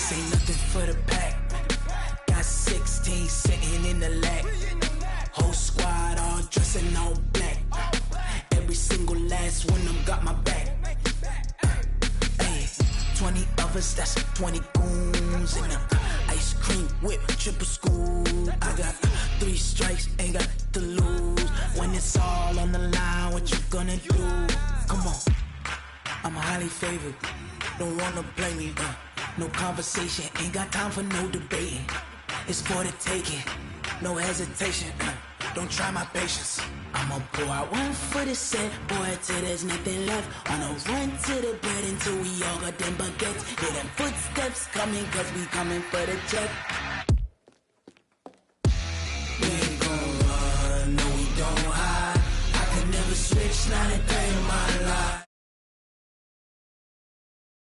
This ain't nothing for the pack. Got 16 sitting in the lap. Whole squad all dressing all black. Every single last one of them got my back. 20 of us, that's 20 goons in the ice cream whip, triple scoop. I got 3 strikes, ain't got to lose. When it's all on the line, what you gonna do? Come on, I'm highly favored. Don't wanna play me, no conversation. Ain't got time for no debating. It's for the taking, no hesitation. Don't try my patience. I'ma pour out one for the set, boy, till there's nothing left. On a run to the bread until we all got them baguettes. Hear them footsteps coming, cause we coming for the check. We ain't gon' run, no we don't hide. I could never switch, not a day in my life.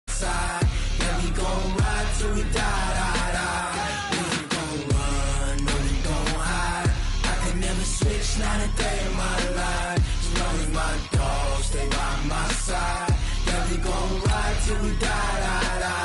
Side, yeah, we gon' ride till we die, die, die. We ain't gon' run, no we don't hide. I could never switch, not a day in my life. As long as my dogs stay by my side, yeah, we gon' ride till we die, die, die.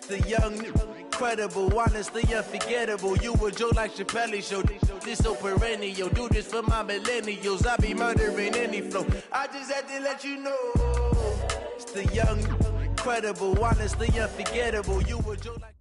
The young, incredible, honestly unforgettable. You a Joe like Chappelle show. This so perennial. Do this for my millennials. I be murdering any flow. I just had to let you know. It's the young, incredible, honestly unforgettable. You a Joe like.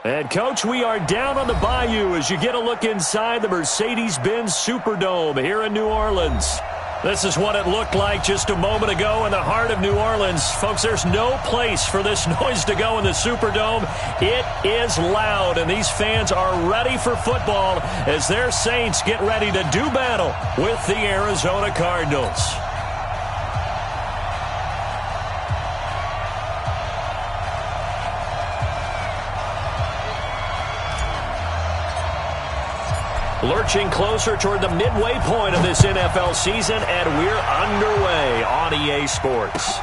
And, Coach, we are down on the bayou as you get a look inside the Mercedes-Benz Superdome here in New Orleans. This is what it looked like just a moment ago in the heart of New Orleans. Folks, there's no place for this noise to go in the Superdome. It is loud, and these fans are ready for football as their Saints get ready to do battle with the Arizona Cardinals. Lurching closer toward the midway point of this NFL season, and we're underway on EA Sports.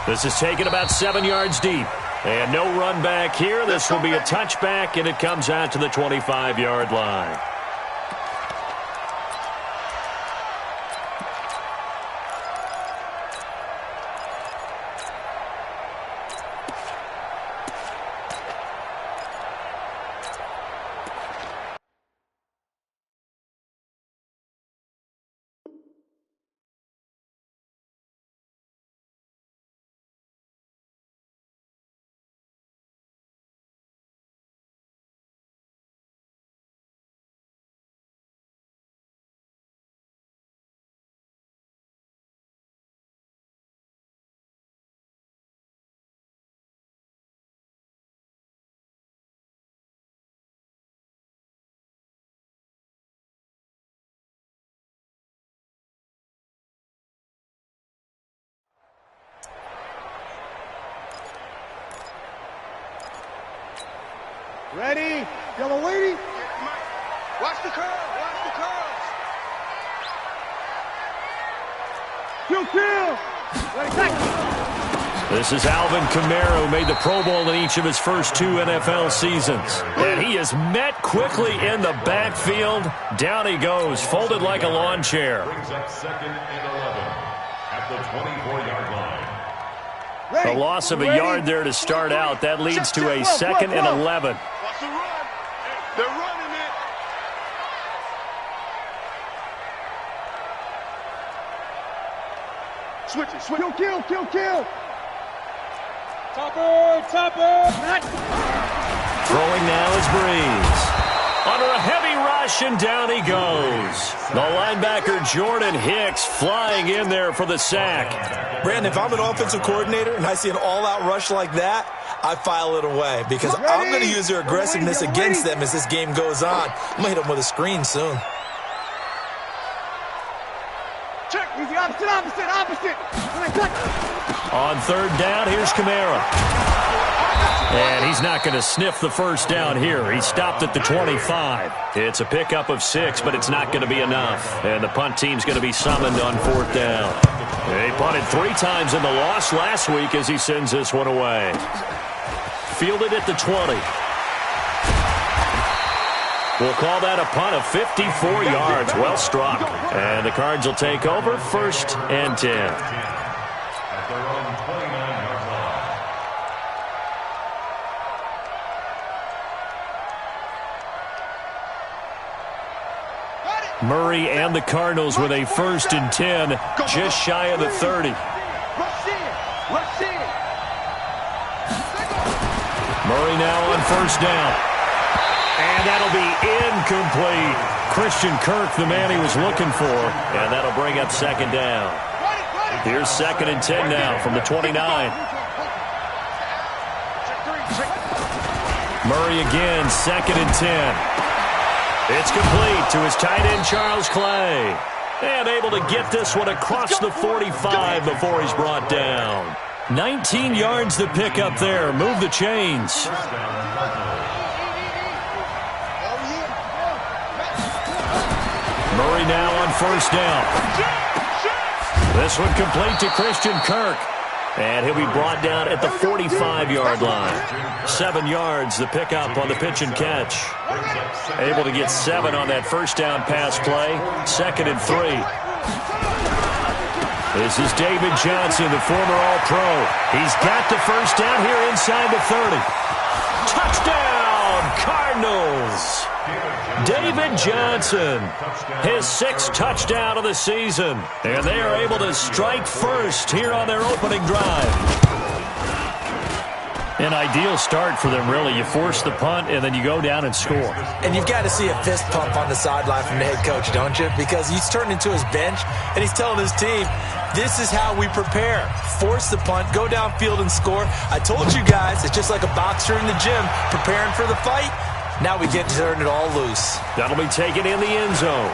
This is taken about 7 yards deep. And no run back here. This will be a touchback, and it comes out to the 25-yard line. Ready? Yellow lady. Watch the curl. Watch the curls. Kill. Ready, tackle. This is Alvin Kamara, who made the Pro Bowl in each of his first 2 NFL seasons. And he is met quickly in the backfield. Down he goes, folded like a lawn chair. Brings up 2nd and 11 at the 24-yard line. The loss of a yard there to start out. That leads to a 2nd and 11. Watch the run. They're running it. Switch it. Kill. Topper. Throwing now is Breeze. Under a heavy rush, and down he goes. The linebacker Jordan Hicks flying in there for the sack. Brandon, if I'm an offensive coordinator and I see an all-out rush like that, I file it away because I'm going to use their aggressiveness against them as this game goes on. I'm going to hit them with a screen soon. Check. Easy, opposite. On 3rd down, here's Kamara. And he's not going to sniff the first down here. He stopped at the 25. It's a pickup of 6, but it's not going to be enough. And the punt team's going to be summoned on 4th down. He punted 3 times in the loss last week as he sends this one away. Fielded at the 20. We'll call that a punt of 54 yards. Well struck. And the Cards will take over 1st and 10. Murray and the Cardinals with a 1st and 10, just shy of the 30. Murray now on 1st down. And that'll be incomplete. Christian Kirk, the man he was looking for. And that'll bring up 2nd down. Here's 2nd and 10 now from the 29. Murray again, 2nd and 10. It's complete to his tight end, Charles Clay. And able to get this one across the 45 before he's brought down. 19 yards to pick up there. Move the chains. Murray now on 1st down. This one complete to Christian Kirk. And he'll be brought down at the 45-yard line. 7 yards the pickup on the pitch and catch. Able to get 7 on that 1st down pass play. 2nd and 3. This is David Johnson, the former All-Pro. He's got the 1st down here inside the 30. Touchdown, Cardinals! David Johnson, his 6th touchdown of the season. And they are able to strike first here on their opening drive. An ideal start for them, really. You force the punt, and then you go down and score. And you've got to see a fist pump on the sideline from the head coach, don't you? Because he's turned into his bench, and he's telling his team, this is how we prepare. Force the punt, go downfield and score. I told you guys, it's just like a boxer in the gym preparing for the fight. Now we get to turn it all loose. That'll be taken in the end zone.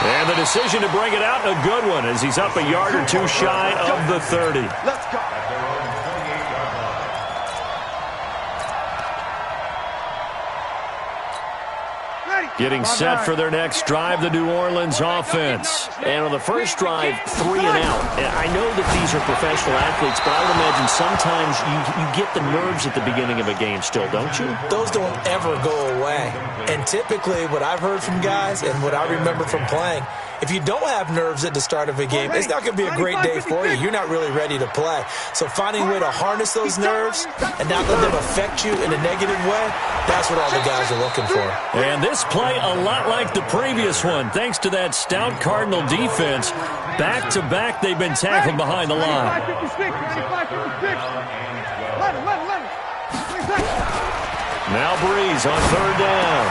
And the decision to bring it out, a good one, as he's up a yard or 2 shy of the 30. Let's go. Getting set for their next drive, the New Orleans offense. And on the first drive, 3 and out. I know that these are professional athletes, but I would imagine sometimes you get the nerves at the beginning of a game still, don't you? Those don't ever go away. And typically what I've heard from guys and what I remember from playing, if you don't have nerves at the start of a game, it's not going to be a great day for you. You're not really ready to play. So finding a way to harness those nerves and not let them affect you in a negative way, that's what all the guys are looking for. And this play a lot like the previous one, thanks to that stout Cardinal defense. Back-to-back, they've been tackled behind the line. Now Breeze on 3rd down.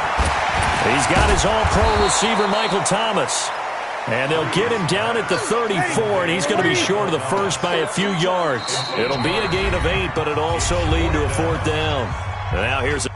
He's got his all-pro receiver, Michael Thomas. And they'll get him down at the 34, and he's going to be short of the first by a few yards. It'll be a gain of 8, but it'll also lead to a 4th down. Now here's a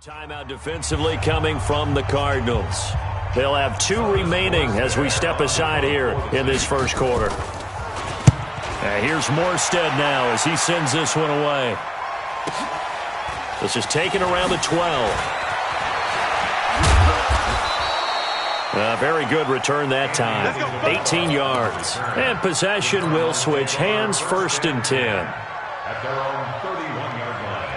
timeout defensively coming from the Cardinals. They'll have 2 remaining as we step aside here in this first quarter. Here's Morstead now as he sends this one away. This is taken around the 12. Very good return that time. 18 yards. And possession will switch hands, 1st and 10. At their own 31-yard line.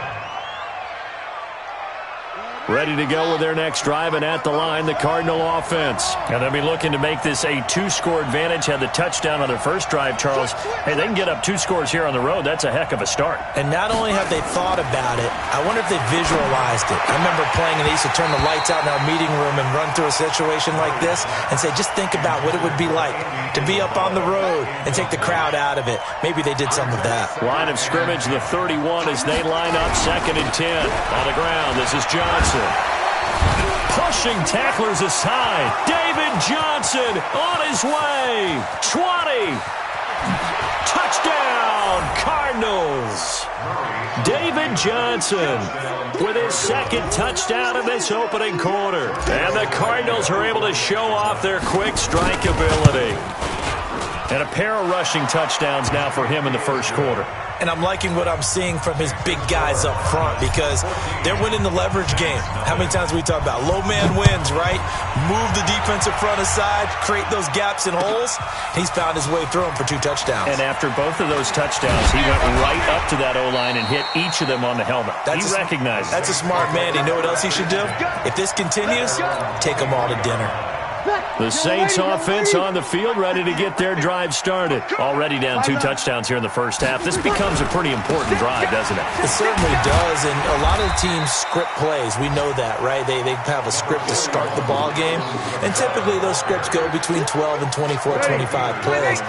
ready to go with their next drive, and at the line, the Cardinal offense. And they'll be looking to make this a 2-score advantage. Had the touchdown on their first drive, Charles. Hey, they can get up 2 scores here on the road. That's a heck of a start. And not only have they thought about it, I wonder if they visualized it. I remember playing, and they used to turn the lights out in our meeting room and run through a situation like this and say, just think about what it would be like to be up on the road and take the crowd out of it. Maybe they did some of that. Line of scrimmage, the 31 as they line up 2nd and 10. On the ground, this is Johnson. Pushing tacklers aside. David Johnson on his way. 20. Touchdown, Cardinals. David Johnson with his 2nd touchdown in this opening quarter. And the Cardinals are able to show off their quick strike ability. And a pair of rushing touchdowns now for him in the first quarter. And I'm liking what I'm seeing from his big guys up front because they're winning the leverage game. How many times we talk about low man wins, right? Move the defensive front aside, create those gaps and holes. He's found his way through them for 2 touchdowns. And after both of those touchdowns, he went right up to that O-line and hit each of them on the helmet. He recognized it. That's a smart man. You know what else he should do? If this continues, take them all to dinner. The Saints offense on the field, ready to get their drive started. Already down 2 touchdowns here in the first half. This becomes a pretty important drive, doesn't it? It certainly does, and a lot of teams script plays. We know that, right? They have a script to start the ball game, and typically those scripts go between 12 and 24, 25 plays.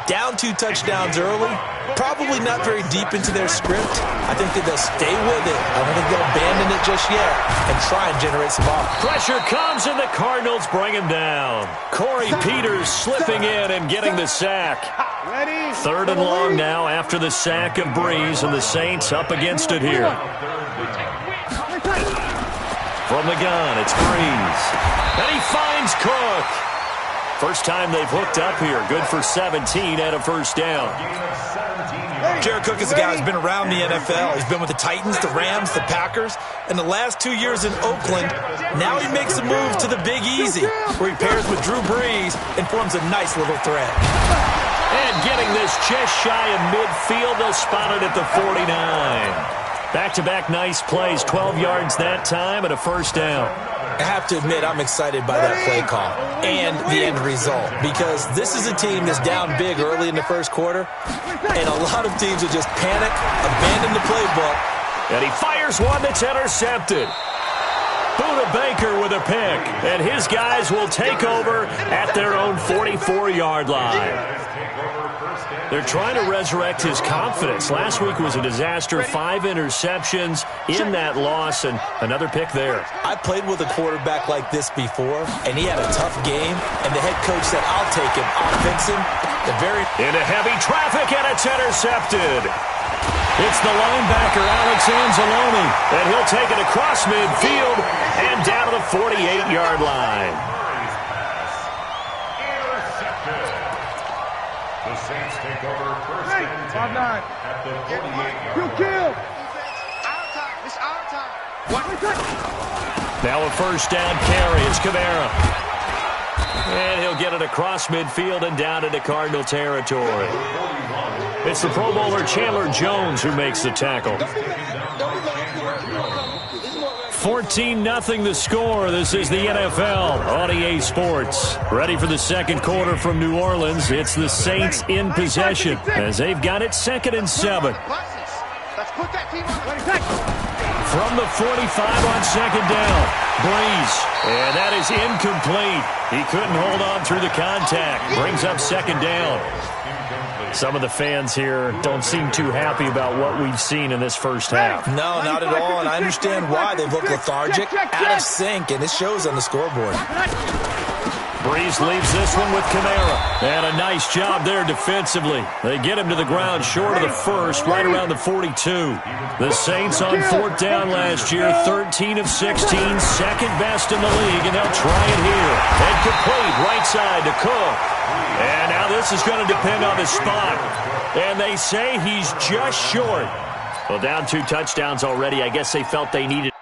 Down 2 touchdowns early, probably not very deep into their script. I think that they'll stay with it. I don't think they'll abandon it just yet and try and generate some offense. Pressure comes, and the Cardinals bring him down. Corey Peters slipping in and getting the sack. 3rd and long now after the sack of Breeze, and the Saints up against it here. From the gun, it's Breeze. And he finds Cook. First time they've hooked up here. Good for 17 and a first down. Jared Cook is a guy who's been around the NFL. He's been with the Titans, the Rams, the Packers, and the last 2 years in Oakland. Now he makes a move to the Big Easy, where he pairs with Drew Brees and forms a nice little threat. And getting this just shy of midfield, they'll spot it at the 49. Back-to-back nice plays, 12 yards that time and a first down. I have to admit, I'm excited by that play call and the end result because this is a team that's down big early in the first quarter, and a lot of teams will just panic, abandon the playbook. And he fires one that's intercepted. Buda Baker with a pick, and his guys will take over at their own 44-yard line. They're trying to resurrect his confidence. Last week was a disaster. 5 interceptions in that loss, and another pick there. I played with a quarterback like this before, and he had a tough game, and the head coach said, I'll take him, I'll fix him. Into heavy traffic, and it's intercepted. It's the linebacker, Alex Anzalone, and he'll take it across midfield and down to the 48-yard line. The Saints take over 1st and 10 at the 48-yard Kill. Our time. It's our time. Now a first down carry. It's Kamara. And he'll get it across midfield and down into Cardinal territory. It's the Pro Bowler Chandler Jones who makes the tackle. 14-0 the score. This is the NFL on EA Sports. Ready for the second quarter from New Orleans. It's the Saints in possession as they've got it 2nd and 7. Let's put that team on. From the 45 on 2nd down. Breeze. And that is incomplete. He couldn't hold on through the contact. Brings up 2nd down. Some of the fans here don't seem too happy about what we've seen in this first half. No, not at all, and I understand why. They've looked lethargic, out of sync, and it shows on the scoreboard. Breeze leaves this one with Kamara. And a nice job there defensively. They get him to the ground short of the first, right around the 42. The Saints on 4th down last year, 13 of 16, second best in the league, and they'll try it here. And complete right side to Cook. And now this is going to depend on the spot. And they say he's just short. Well, down 2 touchdowns already. I guess they felt they needed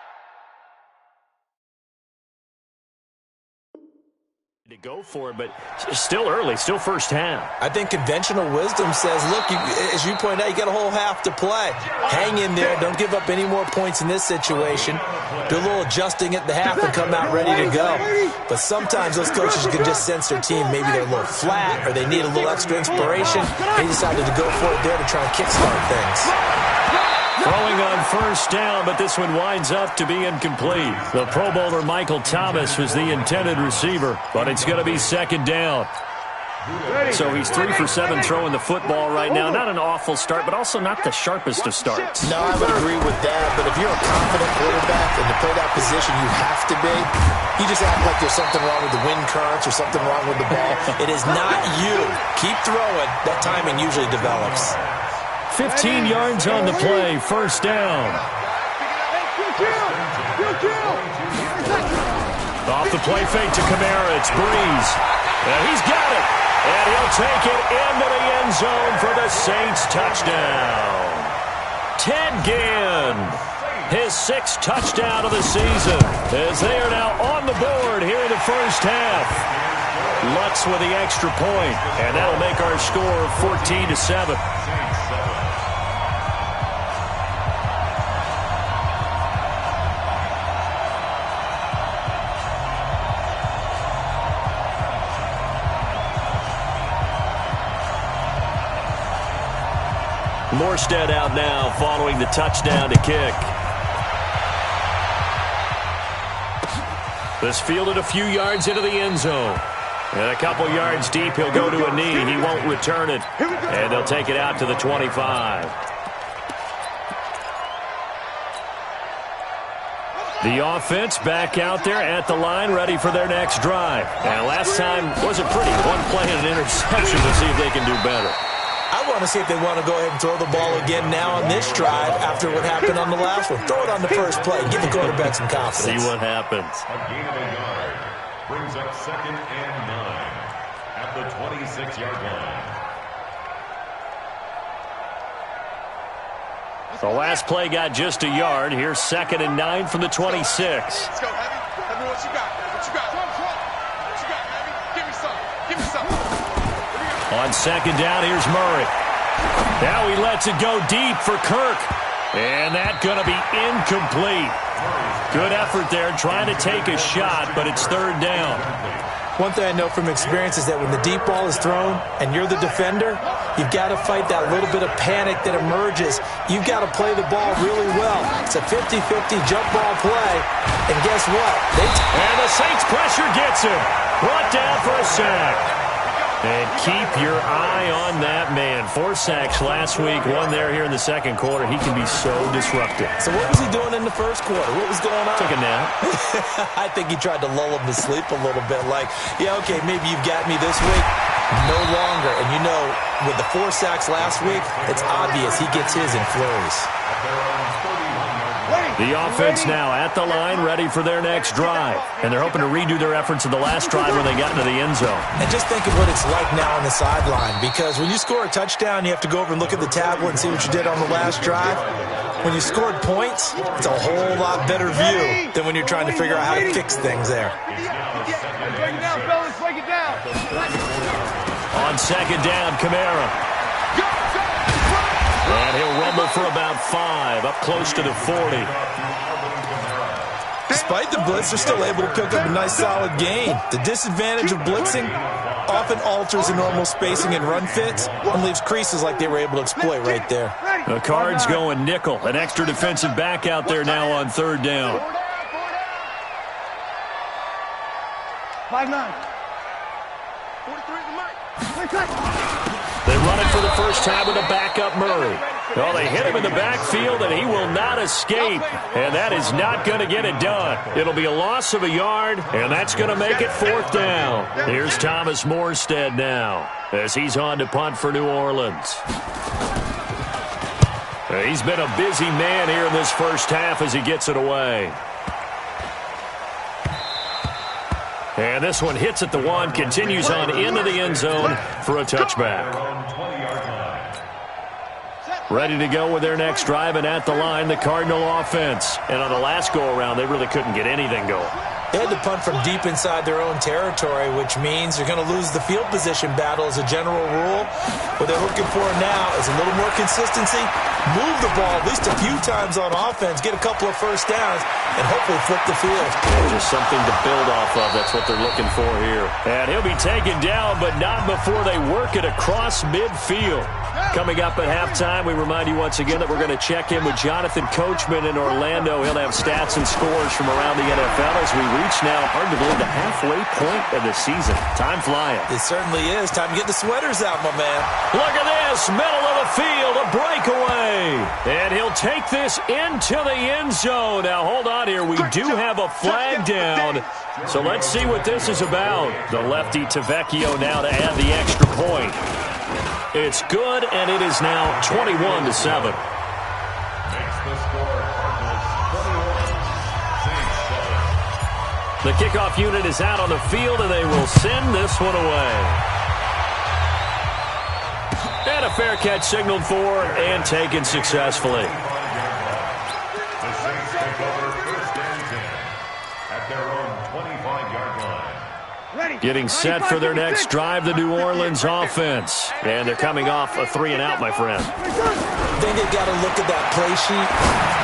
To go for it, but still early, still first half. I think conventional wisdom says, look, as you point out, you got a whole half to play. Hang in there. Don't give up any more points in this situation. Do a little adjusting at the half and come out ready to go. But sometimes those coaches can just sense their team. Maybe they're a little flat or they need a little extra inspiration. They decided to go for it there to try and kickstart things. Throwing on first down, but this one winds up to be incomplete. The Pro Bowler Michael Thomas was the intended receiver, but it's going to be second down. So he's 3 for 7 throwing the football right now. Not an awful start, but also not the sharpest of starts. No, I would agree with that, but if you're a confident quarterback and to play that position you have to be, you just act like there's something wrong with the wind currents or something wrong with the ball. It is not you. Keep throwing. That timing usually develops. 15 yards on the play, first down. Off the play fake to Kamara, it's Breeze. And he's got it. And he'll take it into the end zone for the Saints touchdown. Ted Ginn, his 6th touchdown of the season, as they are now on the board here in the first half. Lutz with the extra point, and that'll make our score 14-7. Morstead out now following the touchdown to kick. This fielded a few yards into the end zone. And a couple yards deep, he'll go to a knee. He won't return it. And they'll take it out to the 25. The offense back out there at the line, ready for their next drive. And last time wasn't pretty. One play and an interception to see if they can do better. I want to see if they want to go ahead and throw the ball again now on this drive after what happened on the last one. Throw it on the first play. Give the quarterback some confidence. See what happens. A gain of a yard brings up 2nd and 9 at the 26-yard line. The last play got just a yard. Here's 2nd and 9 from the 26. Let's go, Heavy. Heavy, what you got? What you got? What you got, Heavy? Give me some. Give me some. On 2nd down, here's Murray. Now he lets it go deep for Kirk. And that's going to be incomplete. Good effort there, trying to take a shot, but it's 3rd down. One thing I know from experience is that when the deep ball is thrown and you're the defender, you've got to fight that little bit of panic that emerges. You've got to play the ball really well. It's a 50-50 jump ball play. And guess what? And the Saints pressure gets him. Brought down for a sack. And keep your eye on that man. 4 sacks last week, 1 there here in the 2nd quarter. He can be so disruptive. So what was he doing in the 1st quarter? What was going on? Took a nap. I think he tried to lull him to sleep a little bit. Like, yeah, okay, maybe you've got me this week. No longer. And you know, with the 4 sacks last week, it's obvious he gets his in flurries. The offense now at the line, ready for their next drive. And they're hoping to redo their efforts in the last drive when they got into the end zone. And just think of what it's like now on the sideline. Because when you score a touchdown, you have to go over and look at the tablet and see what you did on the last drive. When you scored points, it's a whole lot better view than when you're trying to figure out how to fix things there. Break it down, fellas. Break it down. On 2nd down, Kamara. And he'll rumble for about 5, up close to the 40. Despite the blitz, they're still able to pick up a nice solid gain. The disadvantage of blitzing often alters the normal spacing and run fits and leaves creases like they were able to exploit right there. The Cards going nickel. An extra defensive back out there now on 3rd down. 5-9. 43 to Mike. They run it for the first time with a backup Murray. Well, they hit him in the backfield, and he will not escape. And that is not going to get it done. It'll be a loss of a yard, and that's going to make it 4th down. Here's Thomas Morstead now as he's on to punt for New Orleans. He's been a busy man here in this first half as he gets it away. And this one hits at the 1, continues on into the end zone for a touchback. Ready to go with their next drive, and at the line, the Cardinal offense. And on the last go-around, they really couldn't get anything going. They had to punt from deep inside their own territory, which means you're going to lose the field position battle as a general rule. What they're looking for now is a little more consistency, move the ball at least a few times on offense, get a couple of first downs, and hopefully flip the field. Just something to build off of. That's what they're looking for here. And he'll be taken down, but not before they work it across midfield. Coming up at halftime, we remind you once again that we're going to check in with Jonathan Coachman in Orlando. He'll have stats and scores from around the NFL as we reach now, hard to believe, the halfway point of the season. Time flying. It certainly is. Time to get the sweaters out, my man. Look at this. Middle of the field, a breakaway. And he'll take this into the end zone. Now, hold on here. We do have a flag down. So let's see what this is about. The lefty Tavecchio now to add the extra point. It's good, and it is now 21-7. Makes the score Cardinals 21, Saints 7. The kickoff unit is out on the field, and they will send this one away. And a fair catch signaled for and taken successfully. The Saints take over first and 10 at their own 25-yard line. Getting set for their next drive, the New Orleans offense. And they're coming off a 3-and-out, my friend. I think they've got to look at that play sheet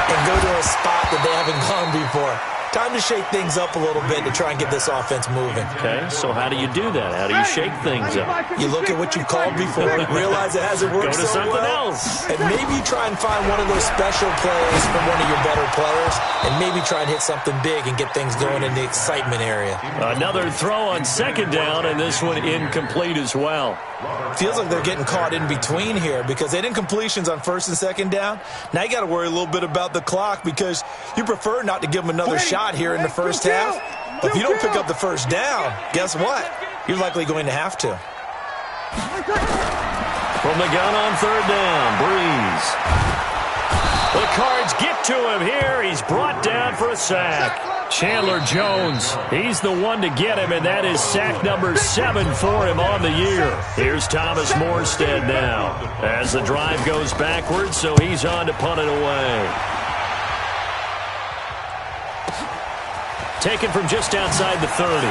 and go to a spot that they haven't gone before. Time to shake things up a little bit to try and get this offense moving. Okay, so how do you do that? How do you shake things up? You look at what you've called before, realize it hasn't worked Go to so something well, else. and maybe try and find one of those special plays from one of your better players, and maybe try and hit something big and get things going in the excitement area. Another throw on second down, and this one incomplete as well. Feels like they're getting caught in between here because they did incompletions on first and second down. Now you got to worry a little bit about the clock because you prefer not to give them another shot here in the first half. But if you don't pick up the first down, guess what? You're likely going to have to. From the gun on third down, Breeze. The Cards get to him here. He's brought down for a sack. Chandler Jones, he's the one to get him, and that is sack number 7 for him on the year. Here's Thomas Morstead now as the drive goes backwards, so he's on to punt it away. Taken from just outside the 30.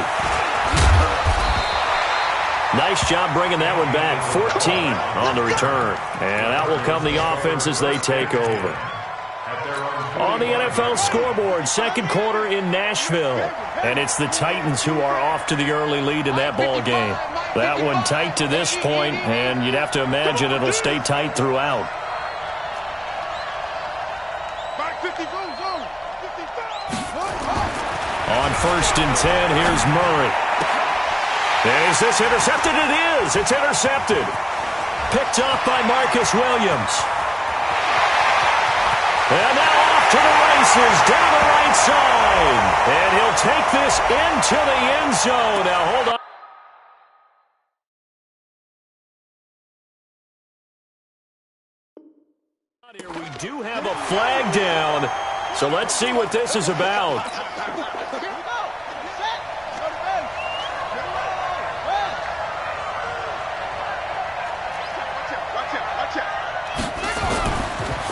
Nice job bringing that one back. 14 on the return. And out will come the offense as they take over. On the NFL scoreboard, second quarter in Nashville. And it's the Titans who are off to the early lead in that ball game. That one tight to this point, and you'd have to imagine it'll stay tight throughout. On first and 10, here's Murray. Is this intercepted? It is. It's intercepted. Picked off by Marcus Williams. And now off to the races down the right side. And he'll take this into the end zone. Now hold on. Here we do have a flag down. So let's see what this is about.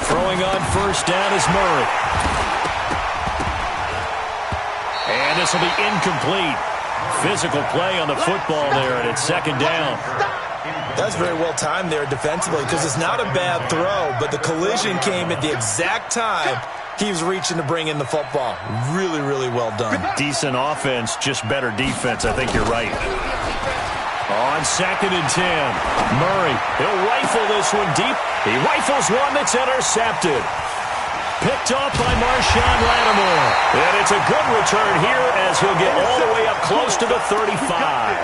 Throwing on first down is Murray. And this will be incomplete. Physical play on the football there, and it's second down. That's very well timed there defensively because it's not a bad throw, but the collision came at the exact time he was reaching to bring in the football. Really, really well done. Decent offense, just better defense. I think you're right. On second and 10, Murray, he'll rifle this one deep. He rifles one that's intercepted. Picked off by Marshawn Lattimore. And it's a good return here as he'll get all the way up close to the 35.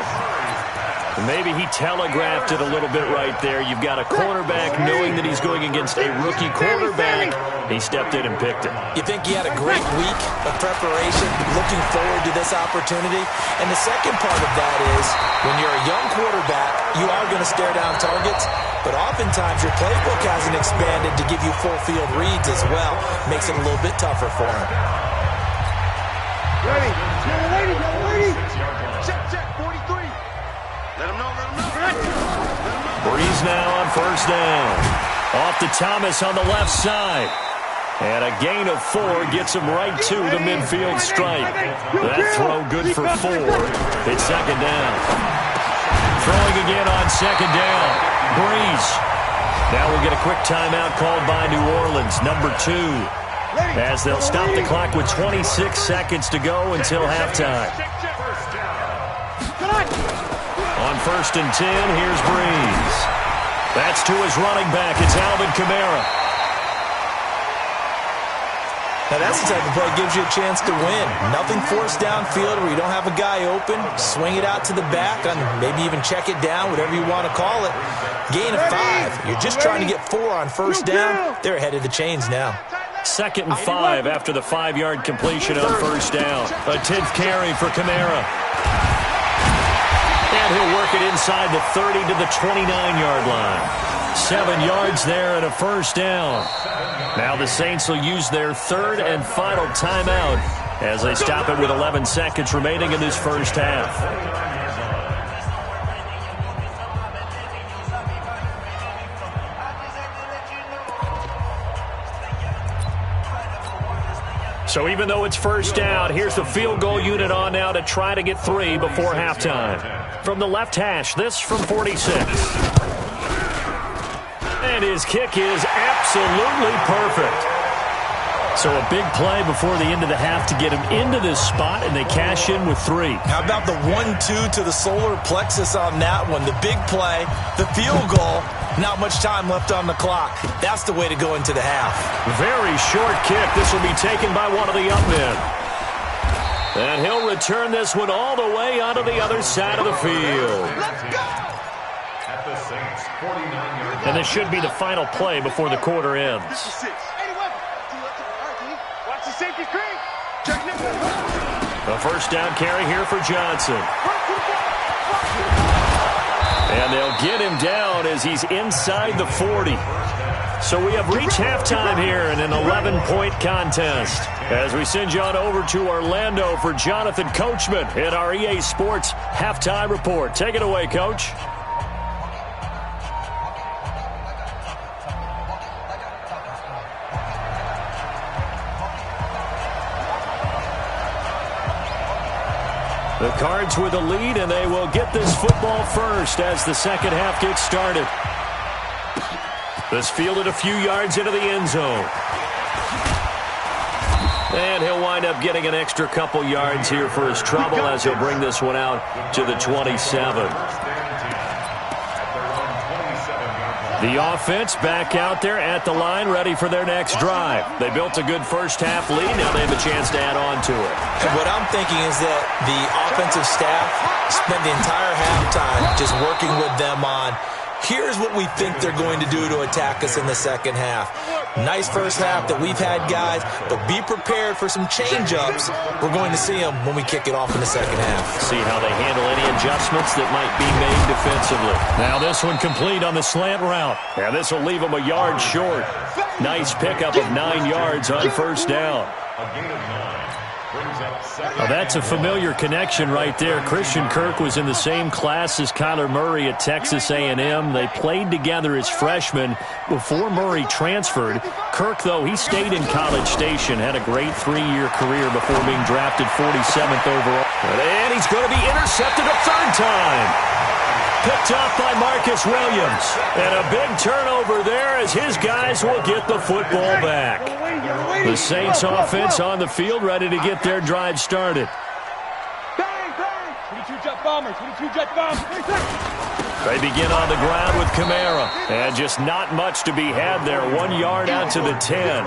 Maybe he telegraphed it a little bit right there. You've got a quarterback knowing that he's going against a rookie quarterback. He stepped in and picked it. You think he had a great week of preparation, looking forward to this opportunity? And the second part of that is, when you're a young quarterback, you are going to stare down targets, but oftentimes your playbook hasn't expanded to give you full field reads as well. Makes it a little bit tougher for him. Ready. Check, 43. Let him know. Breeze now on first down. Off to Thomas on the left side. And a gain of 4 gets him right to the midfield stripe. That throw good for 4. It's second down. Throwing again on second down. Breeze. Now we'll get a quick timeout called by New Orleans, number 2. As they'll stop the clock with 26 seconds to go until halftime. On 1st and 10, here's Breeze. That's to his running back. It's Alvin Kamara. Now, that's the type of play that gives you a chance to win. Nothing forced downfield where you don't have a guy open. Swing it out to the back, and maybe even check it down, whatever you want to call it. Gain of 5. You're just trying to get 4 on first down. They're ahead of the chains now. 2nd and 5 after the 5-yard completion on first down. A 10th carry for Kamara. And he'll work it inside the 30 to the 29-yard line. 7 yards there and a first down. Now the Saints will use their 3rd and final timeout as they stop it with 11 seconds remaining in this first half. So even though it's first down, here's the field goal unit on now to try to get 3 before halftime. From the left hash, this from 46. And his kick is absolutely perfect. So a big play before the end of the half to get him into this spot, and they cash in with 3. How about the 1-2 to the solar plexus on that one? The big play, the field goal, not much time left on the clock. That's the way to go into the half. Very short kick. This will be taken by one of the up men. And he'll return this one all the way onto the other side of the field. At the Saints' 49-yard And this should be the final play before the quarter ends. Watch the safety screen. Check it. A first down carry here for Johnson. And they'll get him down as he's inside the 40. So we have reached halftime here in an 11-point contest. As we send you on over to Orlando for Jonathan Coachman in our EA Sports Halftime Report. Take it away, Coach. The Cards with a lead, and they will get this football first as the second half gets started. This fielded a few yards into the end zone. And he'll wind up getting an extra couple yards here for his trouble as he'll bring this one out to the 27. The offense back out there at the line, ready for their next drive. They built a good first half lead. Now they have a chance to add on to it. And what I'm thinking is that the offensive staff spent the entire halftime just working with them on, here's what we think they're going to do to attack us in the second half. Nice first half that we've had, guys, but be prepared for some change-ups. We're going to see them when we kick it off in the second half. See how they handle any adjustments that might be made defensively. Now this one complete on the slant route. Now this will leave them a yard short. Nice pickup of 9 yards on first down. A gain of 9. Well, that's a familiar connection right there. Christian Kirk was in the same class as Kyler Murray at Texas A&M. They played together as freshmen before Murray transferred. Kirk, though, he stayed in College Station, had a great 3-year career before being drafted 47th overall. And he's going to be intercepted a third time. Picked off by Marcus Williams. And a big turnover there as his guys will get the football back. The Saints offense on the field ready to get their drive started. Bang, bang. 22 jet bombers, 22 jet bombers. They begin on the ground with Kamara. And just not much to be had there. 1 yard out to the 10.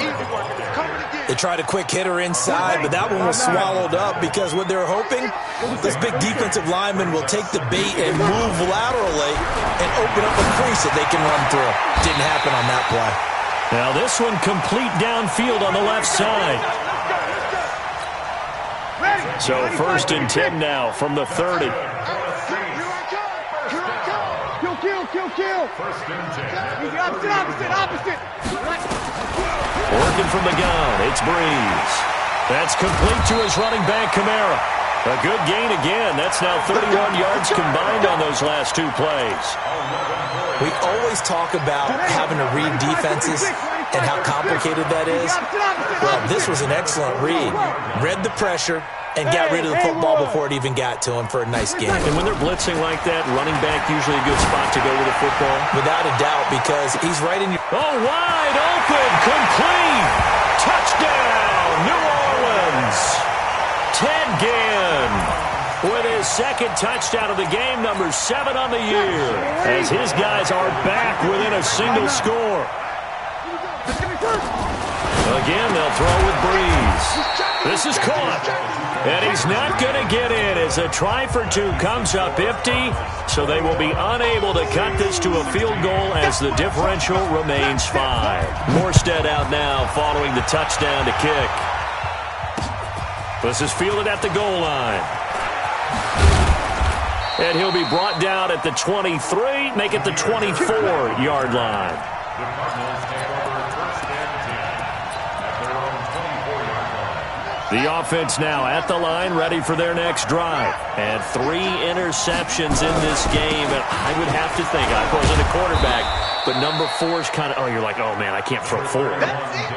They tried a quick hitter inside, but that one was swallowed up because what they're hoping, this big defensive lineman will take the bait and move laterally and open up a crease that they can run through. Didn't happen on that play. Now this one complete downfield on the left side. So 1st and 10 now from the 30. Kill. First and 10. Opposite. Working from the gun, it's Breeze. That's complete to his running back, Kamara. A good gain again. That's now 31 yards combined on those last two plays. We always talk about having to read defenses and how complicated that is. Well, this was an excellent read. Read the pressure and got rid of the football before it even got to him for a nice game. And when they're blitzing like that, running back usually a good spot to go with the football? Without a doubt, because he's right in your... Oh, wide open, complete, touchdown, New Orleans. Ted Ginn with his second touchdown of the game, number 7 on the year, as his guys are back within a single score. Again, they'll throw with Breeze. This is caught, and he's not going to get in as a try for 2 comes up empty, so they will be unable to cut this to a field goal as the differential remains 5. Morstead out now following the touchdown to kick. This is fielded at the goal line. And he'll be brought down at the 23, make it the 24-yard line. The Cardinals take over first and 10 at their own 24-yard line. The offense now at the line, ready for their next drive. And 3 interceptions in this game. And I would have to think, I wasn't a quarterback, but number 4 is kind of, you're like, oh, man, I can't throw 4.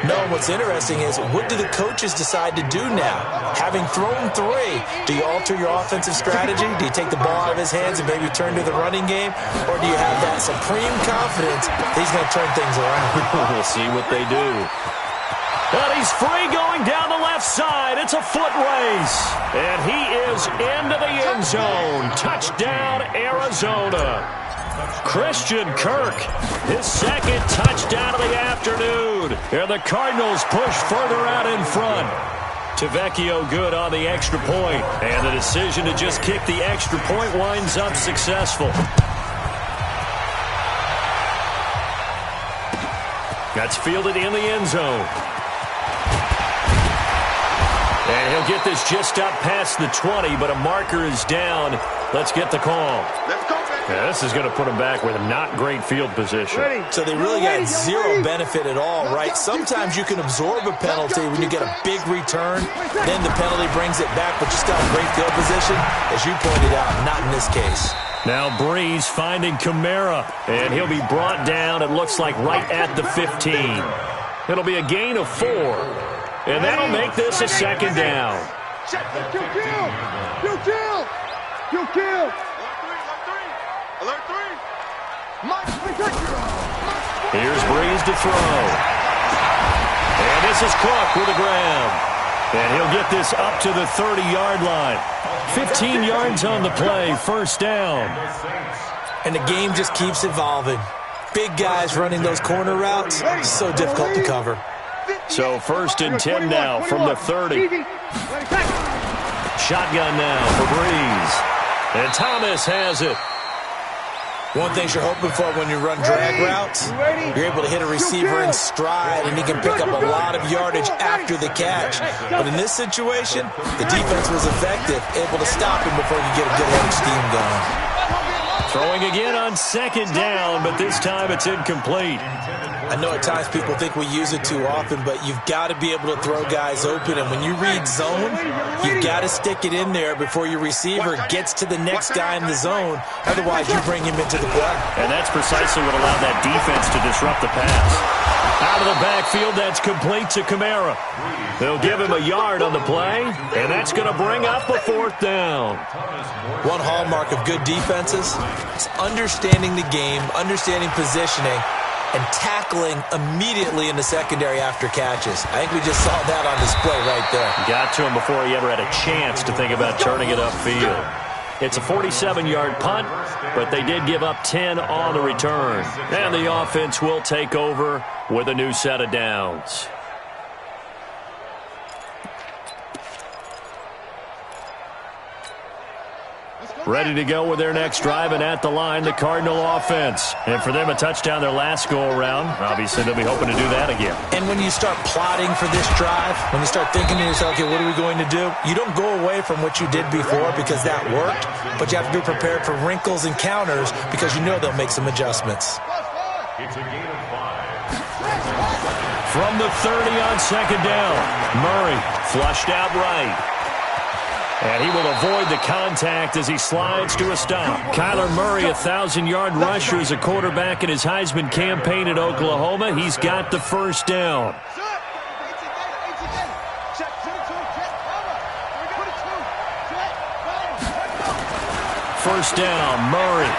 No, what's interesting is, what do the coaches decide to do now? Having thrown 3, do you alter your offensive strategy? Do you take the ball out of his hands and maybe turn to the running game? Or do you have that supreme confidence that he's going to turn things around? We'll see what they do. And he's free going down the left side. It's a foot race. And he is into the end zone. Touchdown, Arizona. Christian Kirk, his second touchdown of the afternoon. And the Cardinals push further out in front. Tavecchio good on the extra point. And the decision to just kick the extra point winds up successful. That's fielded in the end zone. And he'll get this just up past the 20, but a marker is down. Let's get the call. Let's go, baby. Yeah, this is going to put them back with not great field position. So they really got zero benefit at all, right? Sometimes you can absorb a penalty when you get a big return. Then the penalty brings it back, but you still have great field position. As you pointed out, not in this case. Now Breeze finding Kamara, and he'll be brought down, it looks like, right at the 15. It'll be a gain of 4, and that'll make this a second down. You kill! Alert 3! Here's Breeze to throw. And this is Cook with the ground. And he'll get this up to the 30-yard line. 15 yards on the play, first down. And the game just keeps evolving. Big guys running those corner routes, so difficult to cover. So first and 10 now from the 30. Shotgun now for Breeze. And Thomas has it. One thing you're hoping for when you run drag routes, you're able to hit a receiver in stride, and he can pick up a lot of yardage after the catch. But in this situation, the defense was effective, able to stop him before you get a good head scheme going. Throwing again on second down, but this time it's incomplete. I know at times people think we use it too often, but you've got to be able to throw guys open. And when you read zone, you've got to stick it in there before your receiver gets to the next guy in the zone. Otherwise, you bring him into the play. And that's precisely what allowed that defense to disrupt the pass. Out of the backfield, that's complete to Kamara. They'll give him a yard on the play, and that's going to bring up a 4th down. One hallmark of good defenses is understanding the game, understanding positioning, and tackling immediately in the secondary after catches. I think we just saw that on display right there. Got to him before he ever had a chance to think about turning it upfield. It's a 47-yard punt, but they did give up 10 on the return. And the offense will take over with a new set of downs. Ready to go with their next drive, and at the line, the Cardinal offense. And for them, a touchdown their last go-around. Obviously, they'll be hoping to do that again. And when you start plotting for this drive, when you start thinking to yourself, okay, what are we going to do? You don't go away from what you did before because that worked, but you have to be prepared for wrinkles and counters because you know they'll make some adjustments. It's a gain of 5. From the 30 on second down, Murray flushed out right. And he will avoid the contact as he slides to a stop. Kyler Murray, 1,000-yard rusher as a quarterback in his Heisman campaign at Oklahoma. He's got the first down. First down, Murray.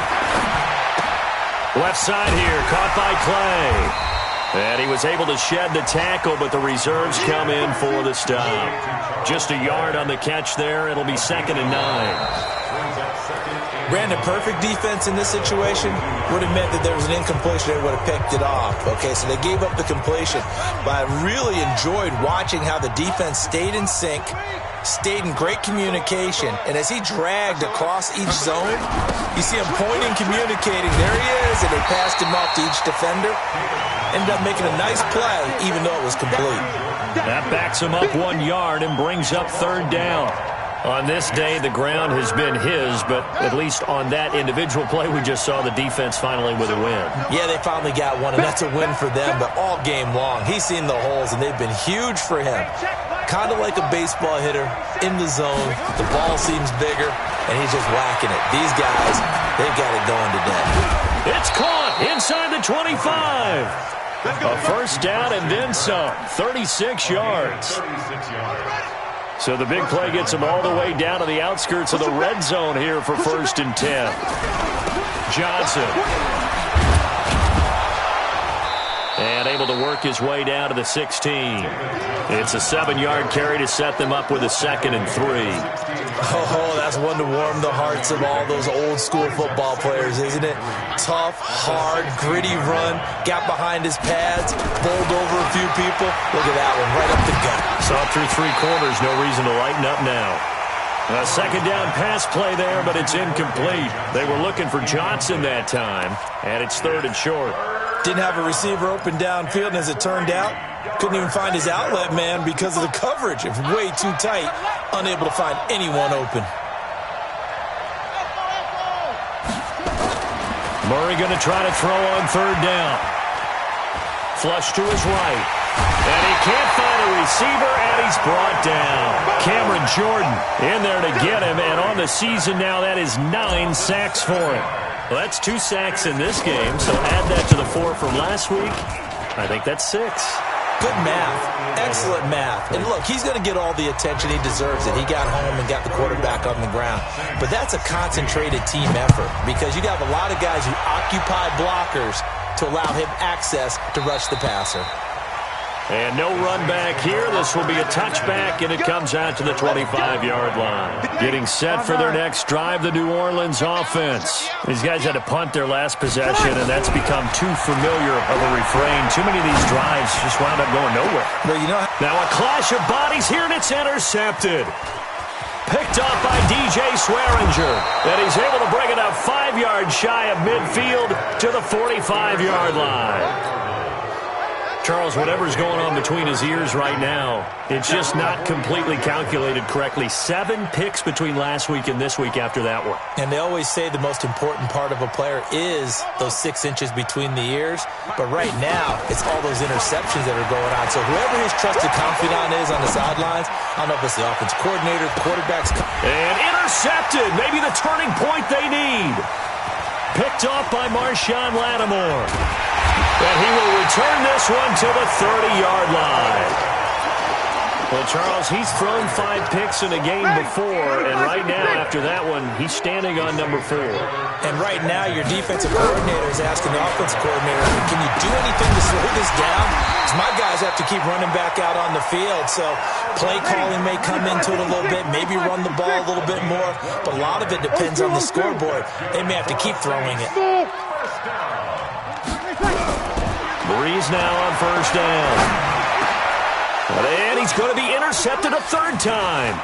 Left side here, caught by Clay. And he was able to shed the tackle, but the reserves come in for the stop. Just a yard on the catch there. It'll be 2nd and 9. Brandon, perfect defense in this situation would have meant that there was an incompletion. They would have picked it off. Okay, so they gave up the completion. But I really enjoyed watching how the defense stayed in sync, stayed in great communication, and as he dragged across each zone, you see him pointing, communicating. There he is, and they passed him off to each defender. Ended up making a nice play, even though it was complete. That backs him up 1 yard and brings up 3rd down. On this day, the ground has been his, but at least on that individual play, we just saw the defense finally with a win. Yeah, they finally got one, and that's a win for them, but all game long, he's seen the holes, and they've been huge for him. Kind of like a baseball hitter in the zone. The ball seems bigger, and he's just whacking it. These guys, they've got it going today. It's caught inside the 25. A first down and then some. 36 yards. So the big play gets him all the way down to the outskirts of the red zone here for 1st and 10. Johnson. And able to work his way down to the 16. It's a 7-yard carry to set them up with a 2nd and 3. Oh, that's one to warm the hearts of all those old-school football players, isn't it? Tough, hard, gritty run, got behind his pads, bowled over a few people. Look at that one, right up the gut. Saw through 3 quarters, no reason to lighten up now. A 2nd down pass play there, but it's incomplete. They were looking for Johnson that time, and it's 3rd and short. Didn't have a receiver open downfield, and as it turned out, couldn't even find his outlet man because of the coverage. It was way too tight, unable to find anyone open. Murray going to try to throw on 3rd down. Flush to his right. And he can't find a receiver, and he's brought down. Cameron Jordan in there to get him, and on the season now, that is 9 sacks for him. Well, that's 2 sacks in this game, so add that to the 4 from last week. I think that's 6. Good math. Excellent math. And look, he's going to get all the attention. He deserves it. He got home and got the quarterback on the ground. But that's a concentrated team effort because you got a lot of guys who occupy blockers to allow him access to rush the passer. And no run back here. This will be a touchback, and it comes out to the 25-yard line. Getting set for their next drive, the New Orleans offense. These guys had to punt their last possession, and that's become too familiar of a refrain. Too many of these drives just wound up going nowhere. Well, you know, now a clash of bodies here, and it's intercepted. Picked up by DJ Swearinger, and he's able to bring it up 5 yards shy of midfield to the 45-yard line. Charles, whatever's going on between his ears right now, it's just not completely calculated correctly. 7 picks between last week and this week after that one. And they always say the most important part of a player is those 6 inches between the ears. But right now, it's all those interceptions that are going on. So whoever his trusted confidant is on the sidelines, I don't know if it's the offense coordinator, the quarterback's. And intercepted. Maybe the turning point they need. Picked off by Marshawn Lattimore. And he will return this one to the 30-yard line. Well, Charles, he's thrown 5 picks in a game before, and right now, after that one, he's standing on number 4. And right now, your defensive coordinator is asking the offensive coordinator, can you do anything to slow this down? Because my guys have to keep running back out on the field, so play calling may come into it a little bit, maybe run the ball a little bit more, but a lot of it depends on the scoreboard. They may have to keep throwing it. Breeze now on 1st down. And he's going to be intercepted a 3rd time.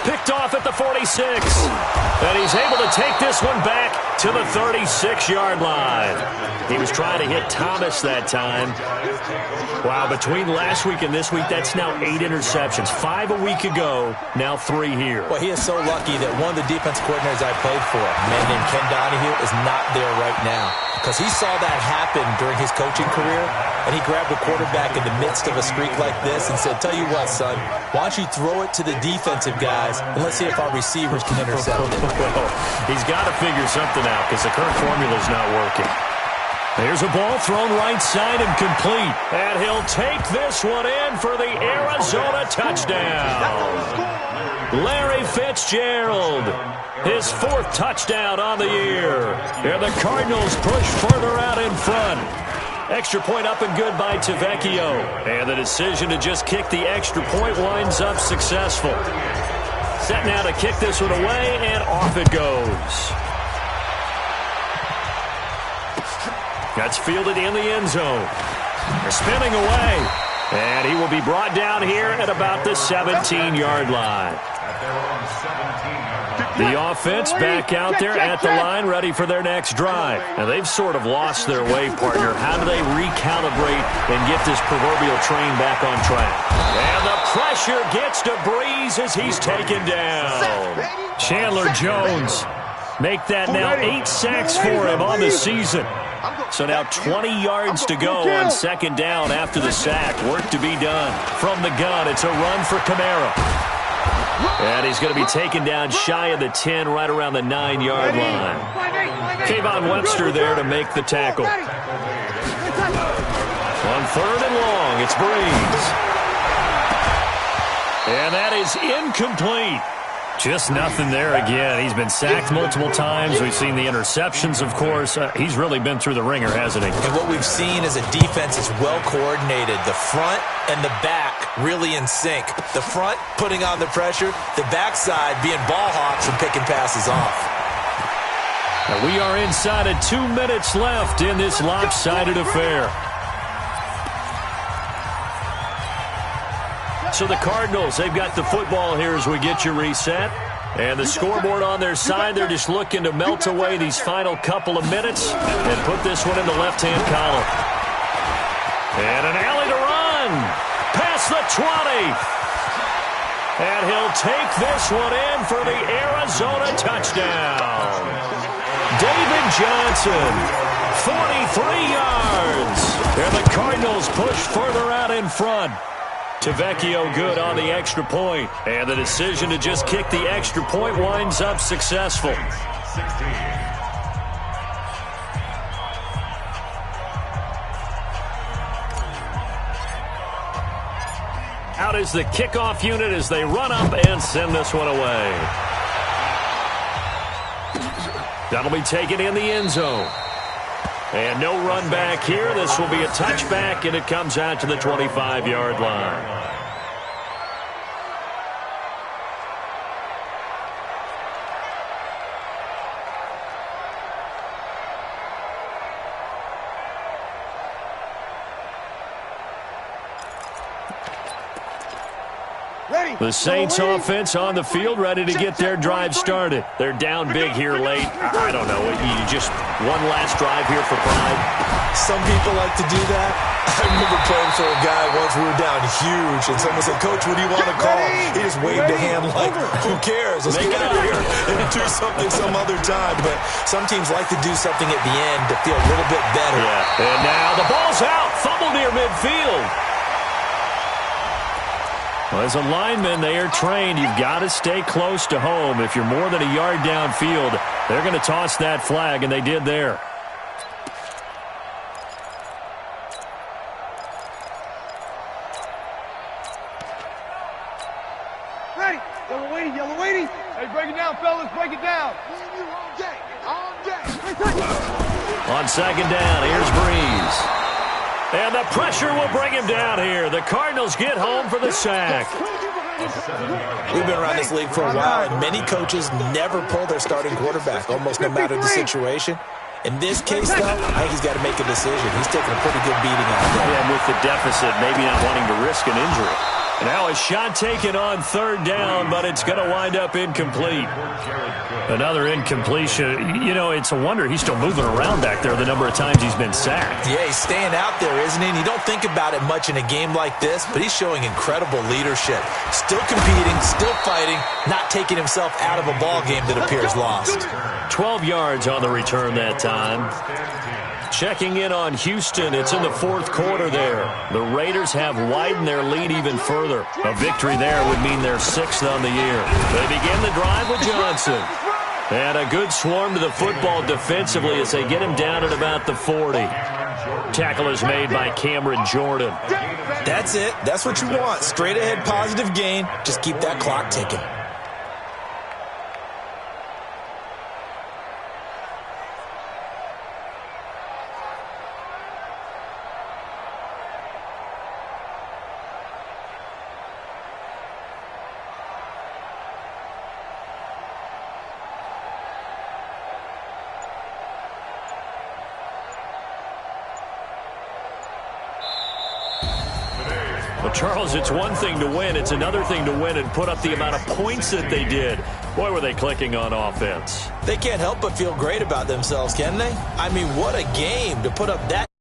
Picked off at the 46. And he's able to take this one back to the 36-yard line. He was trying to hit Thomas that time. Wow, between last week and this week, that's now 8 interceptions. 5 a week ago, now 3 here. Well, he is so lucky that one of the defense coordinators I played for, a man named Ken Donahue, is not there right now. Because he saw that happen during his coaching career, and he grabbed a quarterback in the midst of a streak like this and said, tell you what, son, why don't you throw it to the defensive guys, and let's see if our receivers can intercept it. Well, he's got to figure something out because the current formula is not working. There's a ball thrown right side and complete. And he'll take this one in for the Arizona touchdown. Larry Fitzgerald, his 4th touchdown on the year. And the Cardinals push further out in front. Extra point up and good by Tavecchio. And the decision to just kick the extra point winds up successful. Set now to kick this one away, and off it goes. That's fielded in the end zone. They're spinning away. And he will be brought down here at about the 17-yard line. The offense back out there at the line, ready for their next drive. And they've sort of lost their way, partner. How do they recalibrate and get this proverbial train back on track? And the pressure gets to Breeze as he's taken down. Chandler Jones, make that now 8 sacks for him on the season. So now 20 yards to go on second down after the sack. Work to be done. From the gun, it's a run for Kamara. And he's going to be taken down shy of the 10, right around the 9-yard line. Kayvon Webster there to make the tackle. On 3rd and long, it's Breeze. And that is incomplete. Just nothing there again. He's been sacked multiple times. We've seen the interceptions, of course. He's really been through the ringer, hasn't he? And what we've seen is a defense is well coordinated. The front and the back really in sync. The front putting on the pressure. The backside being ball hawks and picking passes off. And we are inside of 2 minutes left in this lopsided affair. So the Cardinals, they've got the football here as we get you reset. And the scoreboard on their side, they're just looking to melt away these final couple of minutes and put this one in the left-hand column. And an alley to run. Past the 20. And he'll take this one in for the Arizona touchdown. David Johnson, 43 yards. And the Cardinals push further out in front. Tavecchio good on the extra point. And the decision to just kick the extra point winds up successful. Out is the kickoff unit as they run up and send this one away. That'll be taken in the end zone. And no run back here. This will be a touchback, and it comes out to the 25-yard line. The Saints offense on the field, ready to get their drive started. They're down big here late. I don't know. You just one last drive here for pride. Some people like to do that. I remember playing for a guy once. We were down huge, and someone said, "Coach, what do you want to call?" He just waved a hand like, "Who cares? Let's get out of here and do something some other time." But some teams like to do something at the end to feel a little bit better. Yeah. And now the ball's out. Fumble near midfield. Well, as a lineman, they are trained. You've got to stay close to home. If you're more than a yard downfield, they're going to toss that flag, and they did there. Ready. Yellow waiting. Hey, break it down, fellas. Break it down. On second down, here's Breeze. And the pressure will bring him down here. The Cardinals get home for the sack. We've been around this league for a while, and many coaches never pull their starting quarterback, almost no matter the situation. In this case, though, I think he's got to make a decision. He's taking a pretty good beating out there. Yeah, and with the deficit, maybe not wanting to risk an injury. Now a shot taken on third down, but it's going to wind up incomplete. Another incompletion. You know, it's a wonder he's still moving around back there the number of times he's been sacked. Yeah, he's staying out there, isn't he? And you don't think about it much in a game like this, but he's showing incredible leadership. Still competing, still fighting, not taking himself out of a ball game that appears lost. 12 yards on the return that time. Checking in on Houston, it's in the fourth quarter there. The Raiders have widened their lead even further. A victory there would mean they're 6th on the year. They begin the drive with Johnson. And a good swarm to the football defensively as they get him down at about the 40. Tackle is made by Cameron Jordan. That's it. That's what you want. Straight ahead positive gain. Just keep that clock ticking. Well, Charles, it's one thing to win. It's another thing to win and put up the amount of points that they did. Boy, were they clicking on offense. They can't help but feel great about themselves, can they? I mean, what a game to put up that.